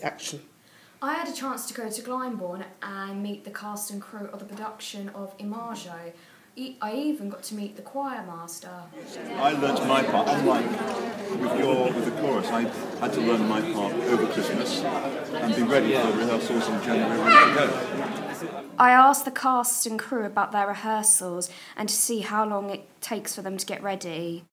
Action. I had a chance to go to Glyndebourne and meet the cast and crew of the production of Imago. I even got to meet the choir master. I learnt my part, unlike with the chorus. I had to learn my part over Christmas and be ready for rehearsals in January, ready to go. I asked the cast and crew about their rehearsals and to see how long it takes for them to get ready.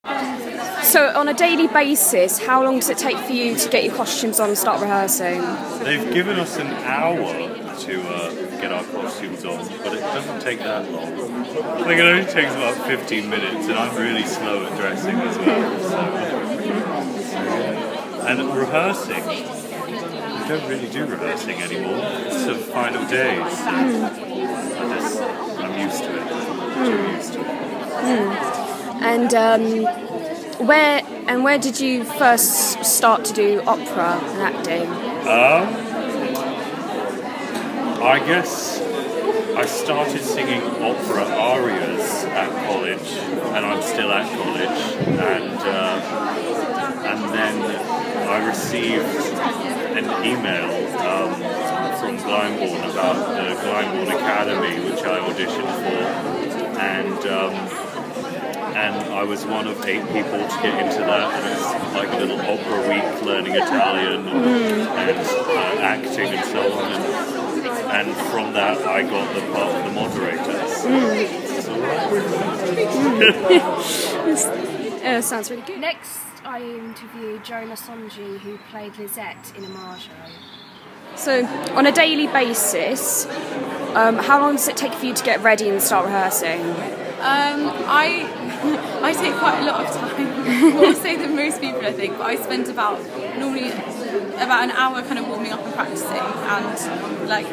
So on a daily basis, how long does it take for you to get your costumes on and start rehearsing? They've given us an hour to get our costumes on, but it doesn't take that long. I think it only takes about 15 minutes, and I'm really slow at dressing as well. So. And rehearsing, we don't really do rehearsing anymore. It's the final days. I'm used to it. I'm used to it. And where did you first start to do opera and acting? I guess I started singing opera arias at college, and I'm still at college, and then I received an email from Glyndebourne about the Glyndebourne Academy, which I auditioned for, and I was one of 8 people to get into that, and it's like a little opera week learning Italian and acting and so on. And from that, I got the part of the moderators. Sounds really good. Next, I interviewed Joe Lasonji, who played Lisette in Imago. So, on a daily basis, how long does it take for you to get ready and start rehearsing? I take quite a lot of time, more so than most people I think, but I spend normally about an hour kind of warming up and practicing, and like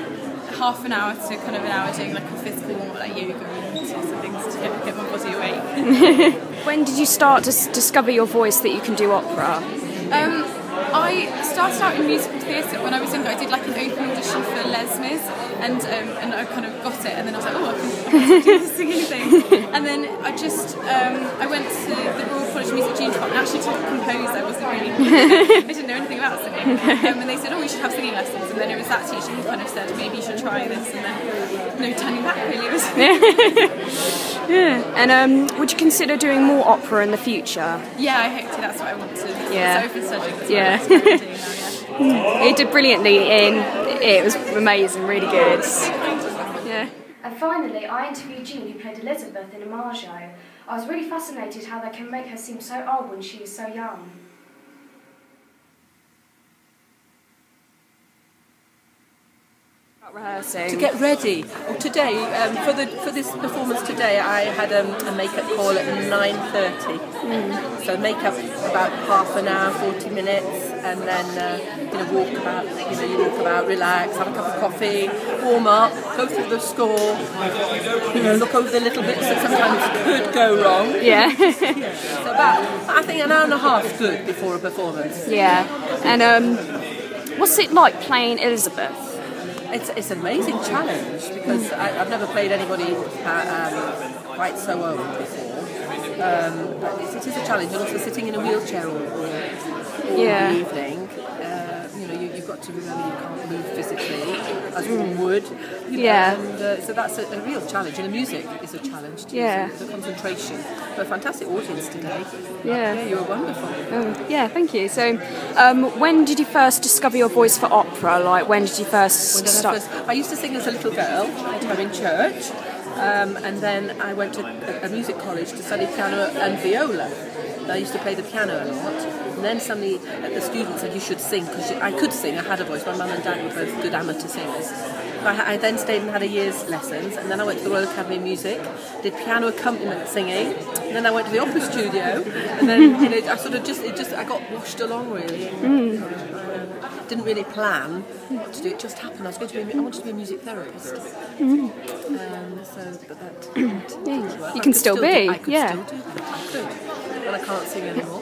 half an hour to kind of an hour doing like a physical warm up, like yoga and sorts of things to get my body awake. When did you start to discover your voice that you can do opera? I started out in musical theatre when I was younger. I did like an open audition for Les Mis, and I kind of got it, and then I was like, oh, I can do the singing thing. And then I went to the Royal College of Music Junior Department, actually to compose. I didn't know anything about singing. And they said, oh, you should have singing lessons. And then it was that teacher who kind of said, maybe you should try this. And then no turning back, really. Yeah. And would you consider doing more opera in the future? Yeah, I hope to. That's what I want to. Yeah. So open studying. Yeah. You did brilliantly in it. Was amazing, really good. Yeah. And finally, I interviewed Jean, who played Elizabeth in Imago. I was really fascinated how they can make her seem so old when she was so young. Rehearsing. To get ready. Today, for this performance today, I had a makeup call at 9:30. So makeup about half an hour, 40 minutes, and then walk about. You walk about, relax, have a cup of coffee, warm up, go through the score. Look over the little bits that sometimes could go wrong. Yeah. So about, I think, an hour and a half good before a performance. Yeah. And what's it like playing Elizabeth? It's an amazing challenge because I've never played anybody quite so old before. But it is a challenge, and also sitting in a wheelchair all the evening. You've got to remember you can't move physically as one would. And so that's a real challenge, and the music is a challenge too. Yeah. So the concentration. But a fantastic audience today. Yeah. You were wonderful. Yeah, thank you. So, when did you first discover your voice for opera? Like, when did you first start? I used to sing as a little girl in church, and then I went to a music college to study piano and viola. I used to play the piano a lot, and then suddenly the student said you should sing, because I could sing, I had a voice, my mum and dad were both good amateur singers. I then stayed and had a year's lessons, and then I went to the Royal Academy of Music, did piano accompaniment singing, and then I went to the opera studio, and then I got washed along really. Didn't really plan what to do, it just happened. I wanted to be a music therapist. But that didn't work. You can still be. I could still do that. I could. But I can't sing anymore.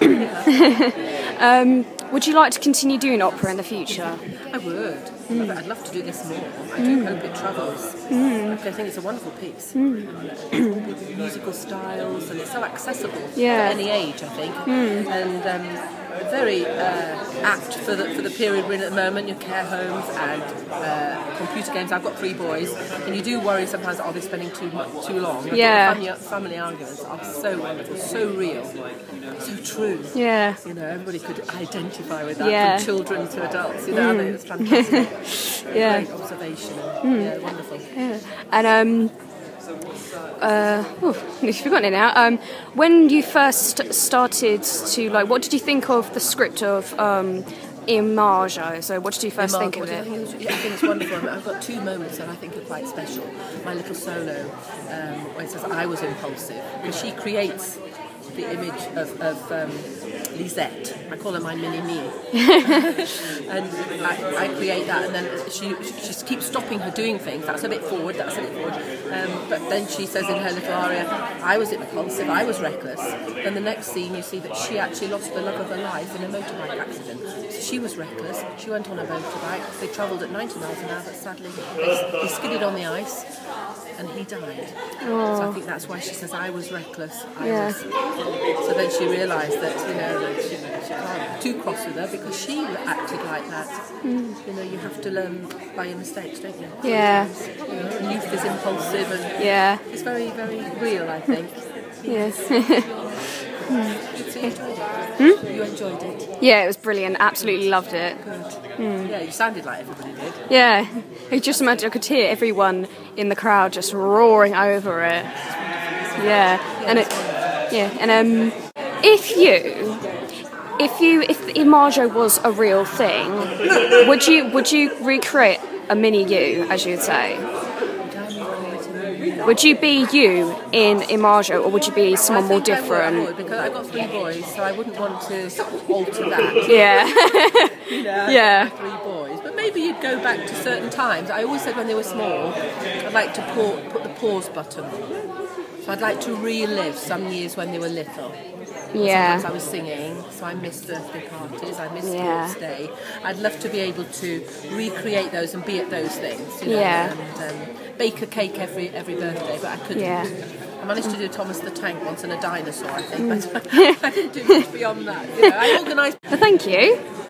Would you like to continue doing opera in the future? I would. I'd love to do this more. I do hope it travels. I think it's a wonderful piece. Musical styles, and it's so accessible at any age, I think. And very apt for the period we're in at the moment. Your care homes and computer games. I've got 3 boys, and you do worry sometimes that I'll be spending too long. Yeah. Family arguments are so wonderful, so real, so true. Yeah. You know, everybody could identify with that, Yeah. from children to adults. You know, it was fantastic. Yeah. Great observation. Yeah, wonderful. Yeah. And I've forgotten it now. When you first started to what did you think of the script of Imago? So what did you first think of it? I think it's wonderful. I've got 2 moments that I think are quite special. My little solo, where it says I was impulsive, because she creates the image of Lisette. I call her my mini-me. And I create that, and then she keeps stopping her doing things. That's a bit forward, that's a bit forward. But then she says in her little aria, I was impulsive, I was reckless. Then the next scene you see that she actually lost the love of her life in a motorbike accident. So she was reckless, she went on a motorbike, they travelled at 90 miles an hour, but sadly he skidded on the ice and he died. So I think that's why she says I was reckless. So then she realised that, you know, that she can't be too cross with her because she acted like that. You know, you have to learn by your mistakes, don't you? Yeah. You know, and youth is impulsive and it's very, very real, I think. Yes. So you enjoyed it? You enjoyed it? Yeah, it was brilliant. Absolutely loved it. Good. Yeah, you sounded like everybody did. Yeah. I just imagine I could hear everyone in the crowd just roaring over it. Yeah. And if Imago was a real thing, would you recreate a mini you, as you'd say? Would you be you in Imago, or would you be someone more different? I would, because I've got 3 boys, so I wouldn't want to alter that. Yeah. You know, Yeah. 3 boys. But maybe you'd go back to certain times. I always said when they were small, I'd like to put the pause button on. So I'd like to relive some years when they were little. Yeah. Sometimes I was singing, so I missed birthday parties, I missed sports day. I'd love to be able to recreate those and be at those things, you know, and bake a cake every birthday, but I couldn't. Yeah. I managed to do Thomas the Tank once and a dinosaur, I think, but I didn't do much beyond that. You know, I organised. Well, thank you.